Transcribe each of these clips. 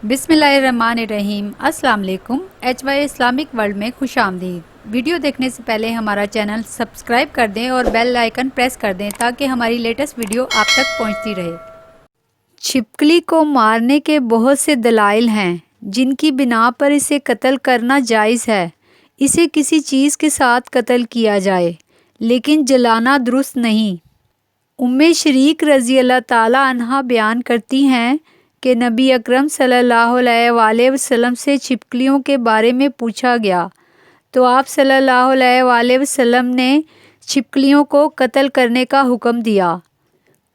बिस्मिल्लाहिर्रहमानिर्रहीम। अस्सलाम वालेकुम। HY इस्लामिक वर्ल्ड में खुश आमदीद। वीडियो देखने से पहले हमारा चैनल सब्सक्राइब कर दें और बेल आइकन प्रेस कर दें ताकि हमारी लेटेस्ट वीडियो आप तक पहुंचती रहे। छिपकली को मारने के बहुत से दलाइल हैं जिनकी बिना पर इसे कत्ल करना जायज़ है। इसे किसी चीज़ के साथ कत्ल किया जाए लेकिन जलाना दुरुस्त नहीं। उम्मे शरीक रज़ी अल्लाह ताला अन्हा बयान करती हैं कि नबी अकरम सल्लल्लाहु अलैहि वसल्लम से छिपकलियों के बारे में पूछा गया तो आप सल्लल्लाहु अलैहि वसल्लम ने छिपकलियों को कत्ल करने का हुक्म दिया।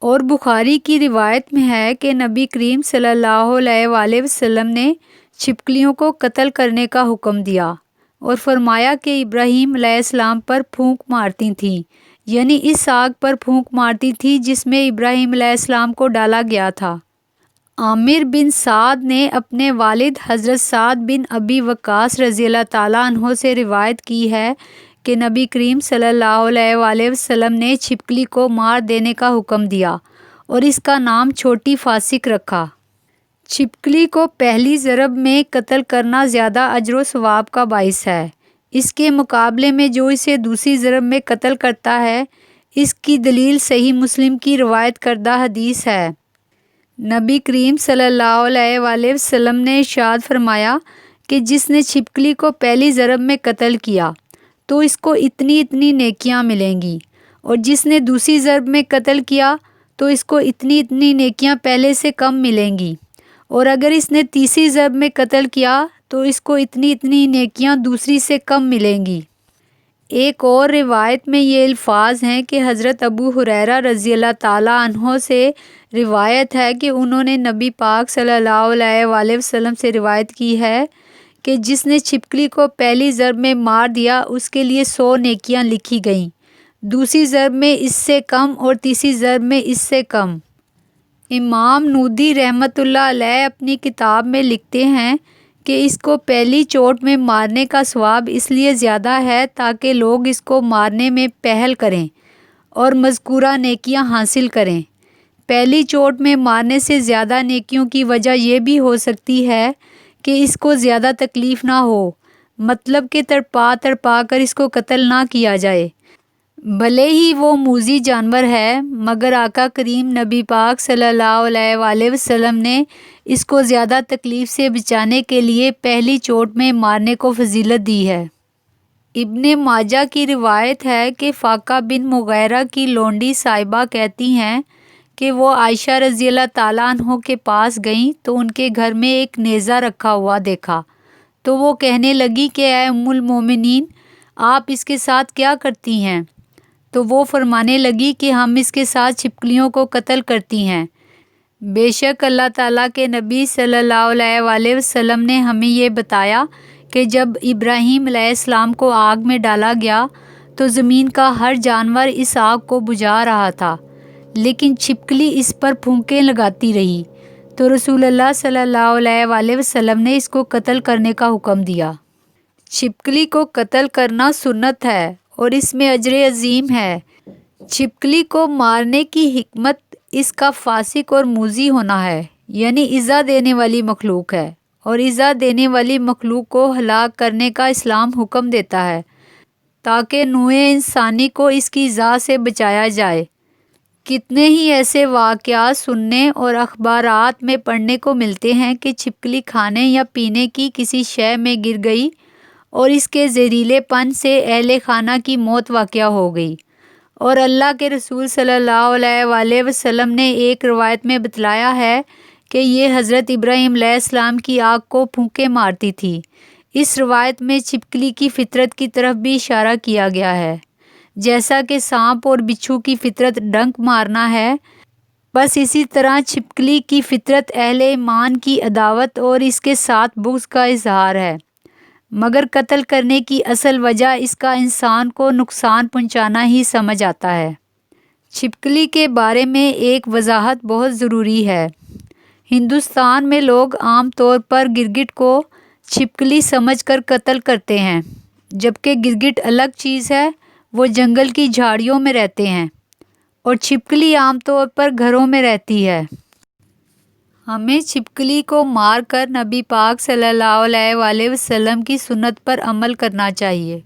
और बुखारी की रिवायत में है कि नबी करीम सल्लल्लाहु अलैहि वसल्लम ने छिपकलियों को कत्ल करने का हुक्म दिया और फरमाया कि इब्राहीम अलैहिस्सलाम पर फूंक मारती थीं, यानी इस आग पर फूंक मारती थी जिसमें इब्राहीम अलैहिस्सलाम को डाला गया था। आमिर बिन साद ने अपने वालिद हज़रत साद बिन अबी वक्कास रज़ी अल्लाह ताला अन्हो से रिवायत की है कि नबी करीम सल्लल्लाहु अलैहि वसल्लम ने छिपकली को मार देने का हुक्म दिया और इसका नाम छोटी फासिक रखा। छिपकली को पहली ज़रब में कत्ल करना ज़्यादा अजर सवाब का बाइस है। इसके मुकाबले में जो इसे दूसरी ज़रब में कत्ल करता है, इसकी दलील सही मुस्लिम की रवायत करदा हदीस है। नबी करीम सल्लल्लाहु अलैहि वसल्लम ने इरशाद फरमाया कि जिसने छिपकली को पहली ज़रब में कत्ल किया तो इसको इतनी इतनी नेकियां मिलेंगी, और जिसने दूसरी ज़रब में कत्ल किया तो इसको इतनी इतनी नेकियां पहले से कम मिलेंगी, और अगर इसने तीसरी ज़रब में कत्ल किया तो इसको इतनी इतनी नेकियां दूसरी से कम मिलेंगी। एक और रिवायत में ये अल्फाज हैं कि हज़रत अबू हुरैरा रज़ी अल्लाह ताला अन्हो से रिवायत है कि उन्होंने नबी पाक सल्लल्लाहु अलैहि वसल्लम से रिवायत की है कि जिसने छिपकली को पहली ज़रब में मार दिया उसके लिए 100 नेकियां लिखी गईं, दूसरी ज़रब में इससे कम और तीसरी ज़रब में इससे कम। इमाम नूदी रहमतुल्लाह अलैह अपनी किताब में लिखते हैं कि इसको पहली चोट में मारने का सवाब इसलिए ज़्यादा है ताकि लोग इसको मारने में पहल करें और मज़कूरा नेकियां हासिल करें। पहली चोट में मारने से ज़्यादा नेकियों की वजह यह भी हो सकती है कि इसको ज़्यादा तकलीफ़ ना हो, मतलब कि तड़पा तड़पा कर इसको कत्ल ना किया जाए। भले ही वो मूज़ी जानवर है, मगर आका करीम नबी पाक सल्लल्लाहु अलैहि वसल्लम ने इसको ज़्यादा तकलीफ़ से बचाने के लिए पहली चोट में मारने को फजीलत दी है। इब्ने माजा की रिवायत है कि फ़ाका बिन मुगैरा की लोंडी साहिबा कहती हैं कि वो आयशा रज़ी अल्लाह ताला अन्हो के पास गईं तो उनके घर में एक नेज़ा रखा हुआ देखा तो वो कहने लगी कि ऐ उम्मुल मोमिनीन, आप इसके साथ क्या करती हैं? तो वो फरमाने लगी कि हम इसके साथ छिपकलियों को कत्ल करती हैं। बेशक अल्लाह ताला के नबी सल्लल्लाहु अलैहि वसल्लम ने हमें ये बताया कि जब इब्राहीम अलैहिस्सलाम को आग में डाला गया तो ज़मीन का हर जानवर इस आग को बुझा रहा था, लेकिन छिपकली इस पर फूंकें लगाती रही, तो रसूलुल्लाह सल्लल्लाहु अलैहि वसल्लम ने इसको कत्ल करने का हुक्म दिया। छिपकली को कत्ल करना सुन्नत है और इसमें अजर अजीम है। छिपकली को मारने की हिकमत इसका फासिक और मूजी होना है, यानी इज़ा देने वाली मखलूक है, और इज़ा देने वाली मखलूक को हलाक करने का इस्लाम हुक्म देता है ताकि नूए इंसानी को इसकी इज़ा से बचाया जाए। कितने ही ऐसे वाक़यात सुनने और अखबारात में पढ़ने को मिलते हैं कि छिपकली खाने या पीने की किसी शय में गिर गई और इसके जहरीलेपन से अहले खाना की मौत वाक़या हो गई। और अल्लाह के रसूल सल्लल्लाहु अलैहि वसल्लम ने एक रवायत में बतलाया है कि ये हज़रत इब्राहीम अलैहिस्सलाम की आग को फूंके मारती थी। इस रवायत में छिपकली की फितरत की तरफ भी इशारा किया गया है। जैसा कि सांप और बिच्छू की फितरत डंक मारना है, बस इसी तरह छिपकली की फितरत अहले ईमान की अदावत और इसके साथ बुग़्ज़ का इजहार है, मगर कत्ल करने की असल वजह इसका इंसान को नुकसान पहुंचाना ही समझ आता है। छिपकली के बारे में एक वजाहत बहुत ज़रूरी है। हिंदुस्तान में लोग आम तौर पर गिरगिट को छिपकली समझकर कत्ल करते हैं, जबकि गिरगिट अलग चीज़ है, वो जंगल की झाड़ियों में रहते हैं और छिपकली आमतौर पर घरों में रहती है। ہمیں چھپکلی کو مار کر نبی پاک صلی اللہ علیہ وآلہ وسلم کی سنت پر عمل کرنا چاہیے۔